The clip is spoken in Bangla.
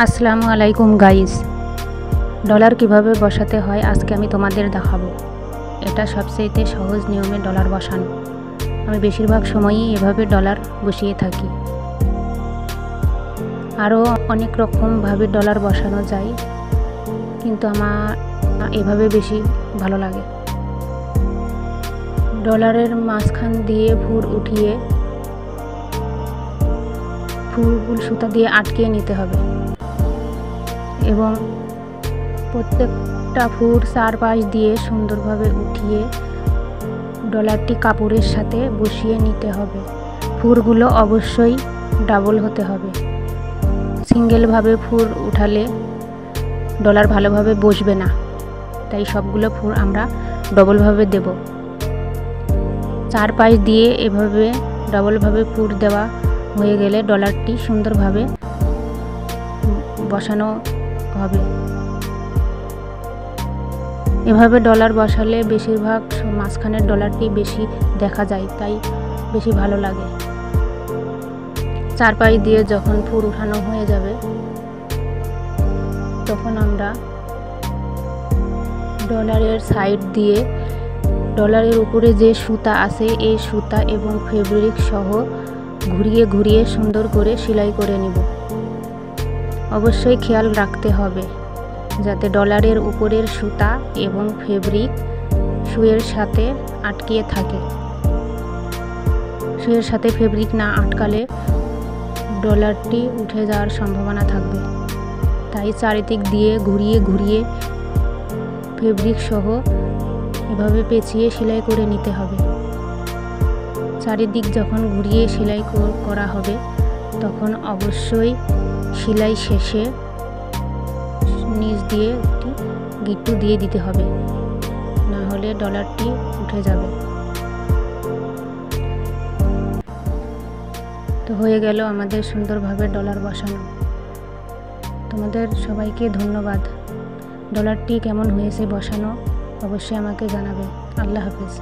আসসালামু আলাইকুম গাইস। ডলার কিভাবে বসাতে হয় আজকে আমি তোমাদের দেখাবো। এটা সবচেয়ে সহজ নিয়মে ডলার বসানো। আমি বেশিরভাগ সময়ই এভাবে ডলার বসিয়ে থাকি। আরও অনেক রকমভাবে ডলার বসানো যায়, কিন্তু আমার এভাবে বেশি ভালো লাগে। ডলারের মাঝখান দিয়ে ফুর উঠিয়ে ফুলগুলো সুতা দিয়ে আটকিয়ে নিতে হবে এবং প্রত্যেকটা ফুর চারপাশ দিয়ে সুন্দরভাবে উঠিয়ে ডলারটি কাপড়ের সাথে বসিয়ে নিতে হবে। ফুরগুলো অবশ্যই ডাবল হতে হবে। সিঙ্গেলভাবে ফুর উঠালে ডলার ভালোভাবে বসবে না, তাই সবগুলো ফুর আমরা ডবলভাবে দেব। চারপাশ দিয়ে এভাবে ডবলভাবে ফুর দেওয়া হয়ে গেলে ডলারটি সুন্দরভাবে বসানো হবে। এভাবে ডলার বসালে বেশিরভাগ মাঝখানের ডলারটি বেশি দেখা যায়, তাই বেশি ভালো লাগে। চারপাশ দিয়ে যখন ফুর উঠানো হয়ে যাবে তখন আমরা ডলারের সাইড দিয়ে ডলারের উপরে যে সুতা আছে এই সুতা এবং ফেব্রিক সহ ঘুরিয়ে ঘুরিয়ে সুন্দর করে সেলাই করে নিব। অবশ্যই খেয়াল রাখতে হবে যাতে ডলারের উপরের সুতা এবং ফেব্রিক সুইয়ের সাথে আটকিয়ে থাকে। সুইয়ের সাথে ফেব্রিক না আটকালে ডলারটি উঠে যাওয়ার সম্ভাবনা থাকবে, তাই চারিদিক দিয়ে ঘুরিয়ে ঘুরিয়ে ফেব্রিক সহ এভাবে পেঁচিয়ে সেলাই করে নিতে হবে। চারিদিক যখন ঘুরিয়ে সেলাই করা হবে তখন অবশ্যই সেলাই শেষে নিচ দিয়ে একটি গিট্টু দিয়ে দিতে হবে, না হলে ডলারটি উঠে যাবে। তো হয়ে গেল আমাদের সুন্দরভাবে ডলার বসানো। তোমাদের সবাইকে ধন্যবাদ। ডলারটি কেমন হয়েছে বসানো অবশ্যই আমাকে জানাবে। আল্লাহ হাফেজ।